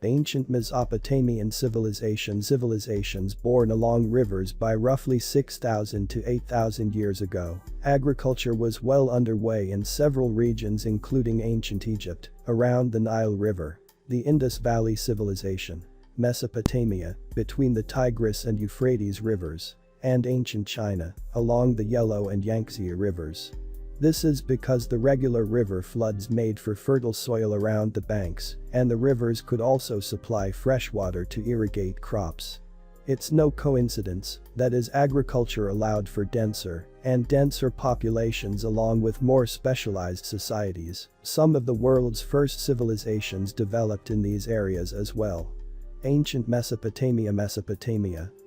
Ancient Mesopotamian civilizations born along rivers by roughly 6,000 to 8,000 years ago. Agriculture was well underway in several regions including ancient Egypt, around the Nile River, the Indus Valley Civilization, Mesopotamia, between the Tigris and Euphrates rivers, and ancient China, along the Yellow and Yangtze rivers. This is because the regular river floods made for fertile soil around the banks, and the rivers could also supply fresh water to irrigate crops. It's no coincidence that as agriculture allowed for denser populations along with more specialized societies, some of the world's first civilizations developed in these areas as well. Ancient Mesopotamia,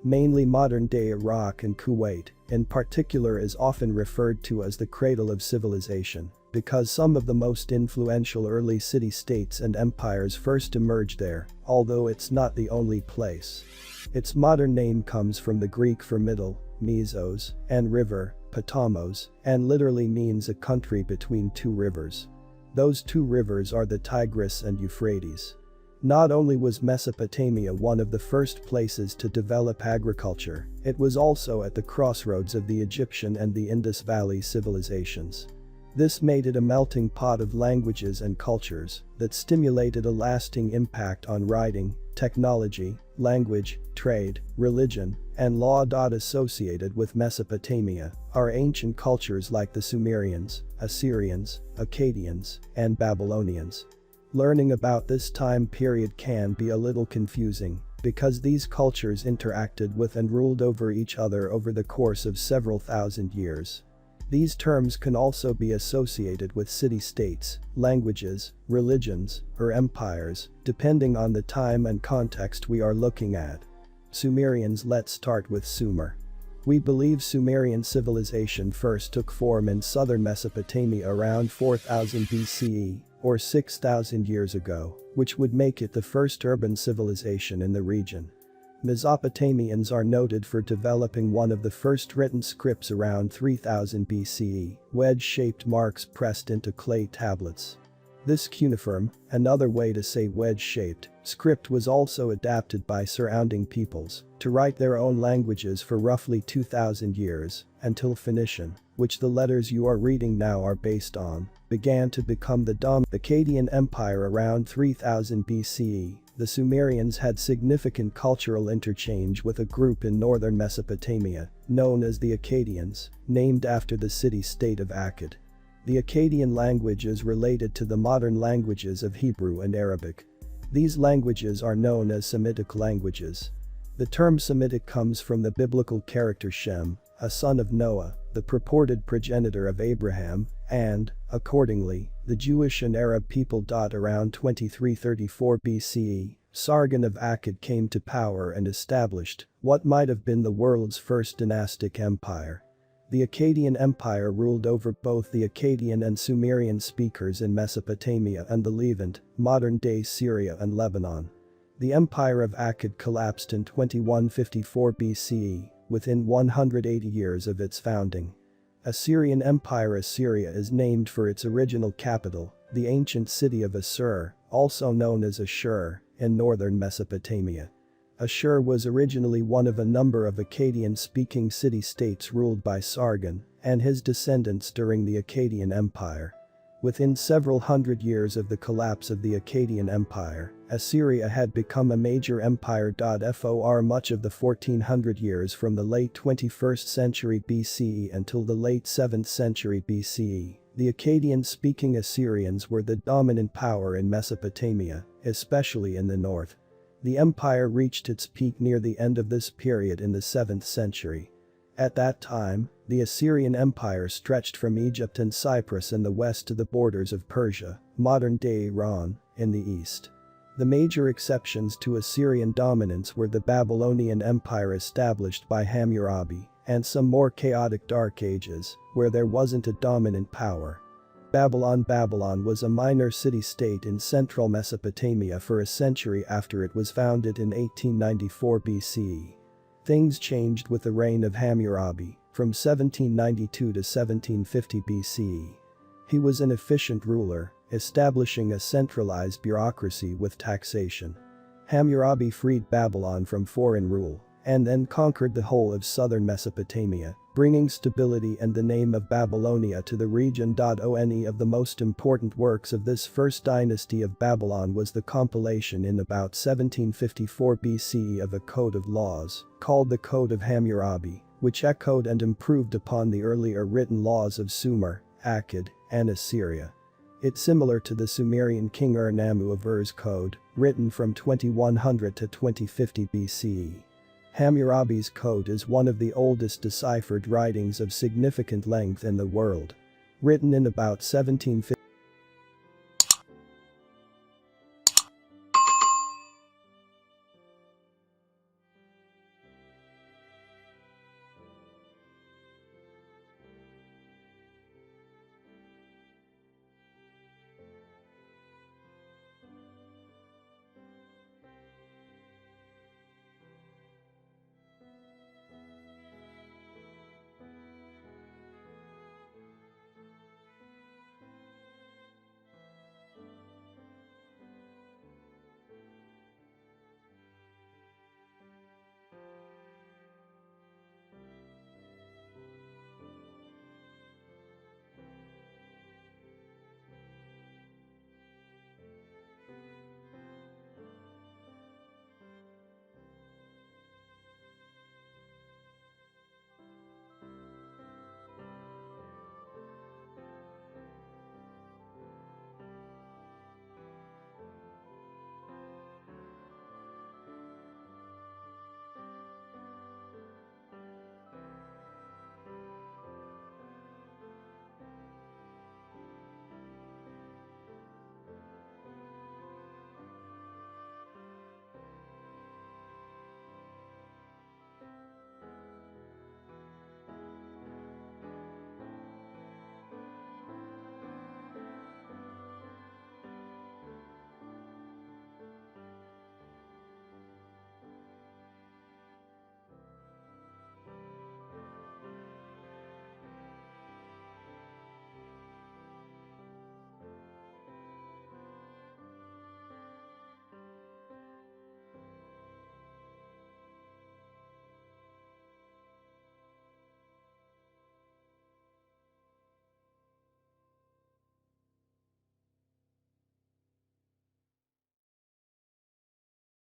mainly modern-day Iraq and Kuwait, in particular is often referred to as the cradle of civilization, because some of the most influential early city-states and empires first emerged there, although it's not the only place. Its modern name comes from the Greek for middle, mesos, and river, potamos, and literally means a country between two rivers. Those two rivers are the Tigris and Euphrates. Not only was Mesopotamia one of the first places to develop agriculture, it was also at the crossroads of the Egyptian and the Indus Valley civilizations. This made it a melting pot of languages and cultures that stimulated a lasting impact on writing, technology, language, trade, religion, and law. Associated with Mesopotamia are ancient cultures like the Sumerians, Assyrians, Akkadians, and Babylonians. Learning about this time period can be a little confusing because these cultures interacted with and ruled over each other over the course of several thousand years. These terms can also be associated with city-states, languages, religions, or empires, depending on the time and context we are looking at. Sumerians. Let's start with Sumer. We believe Sumerian civilization first took form in southern Mesopotamia around 4000 BCE, or 6,000 years ago, which would make it the first urban civilization in the region. Mesopotamians are noted for developing one of the first written scripts around 3000 BCE, wedge-shaped marks pressed into clay tablets. This cuneiform, another way to say wedge-shaped, script was also adapted by surrounding peoples to write their own languages for roughly 2000 years, until Phoenician, which the letters you are reading now are based on, began to become the dominant Akkadian Empire around 3000 BCE. The Sumerians had significant cultural interchange with a group in northern Mesopotamia, known as the Akkadians, named after the city-state of Akkad. The Akkadian language is related to the modern languages of Hebrew and Arabic. These languages are known as Semitic languages. The term Semitic comes from the biblical character Shem, a son of Noah, the purported progenitor of Abraham, and, accordingly, the Jewish and Arab people. Around 2334 BCE, Sargon of Akkad came to power and established what might have been the world's first dynastic empire. The Akkadian Empire ruled over both the Akkadian and Sumerian speakers in Mesopotamia and the Levant, modern-day Syria and Lebanon. The Empire of Akkad collapsed in 2154 BCE, within 180 years of its founding. Assyrian Empire. Assyria is named for its original capital, the ancient city of Assur, also known as Ashur, in northern Mesopotamia. Ashur was originally one of a number of Akkadian-speaking city-states ruled by Sargon and his descendants during the Akkadian Empire. Within several hundred years of the collapse of the Akkadian Empire, Assyria had become a major empire. For much of the 1400 years from the late 21st century BCE until the late 7th century BCE, the Akkadian-speaking Assyrians were the dominant power in Mesopotamia, especially in the north. The empire reached its peak near the end of this period in the 7th century. At that time, the Assyrian Empire stretched from Egypt and Cyprus in the west to the borders of Persia, modern-day Iran, in the east. The major exceptions to Assyrian dominance were the Babylonian Empire established by Hammurabi, and some more chaotic Dark Ages, where there wasn't a dominant power. Babylon was a minor city-state in central Mesopotamia for a century after it was founded in 1894 BCE. Things changed with the reign of Hammurabi, from 1792 to 1750 BCE. He was an efficient ruler, establishing a centralized bureaucracy with taxation. Hammurabi freed Babylon from foreign rule and then conquered the whole of southern Mesopotamia, bringing stability and the name of Babylonia to the region. One of the most important works of this first dynasty of Babylon was the compilation in about 1754 BCE of a code of laws called the Code of Hammurabi, which echoed and improved upon the earlier written laws of Sumer, Akkad, and Assyria. It's similar to the Sumerian king Ur-Nammu of Ur's code, written from 2100 to 2050 BCE. Hammurabi's code is one of the oldest deciphered writings of significant length in the world. Written in about 1750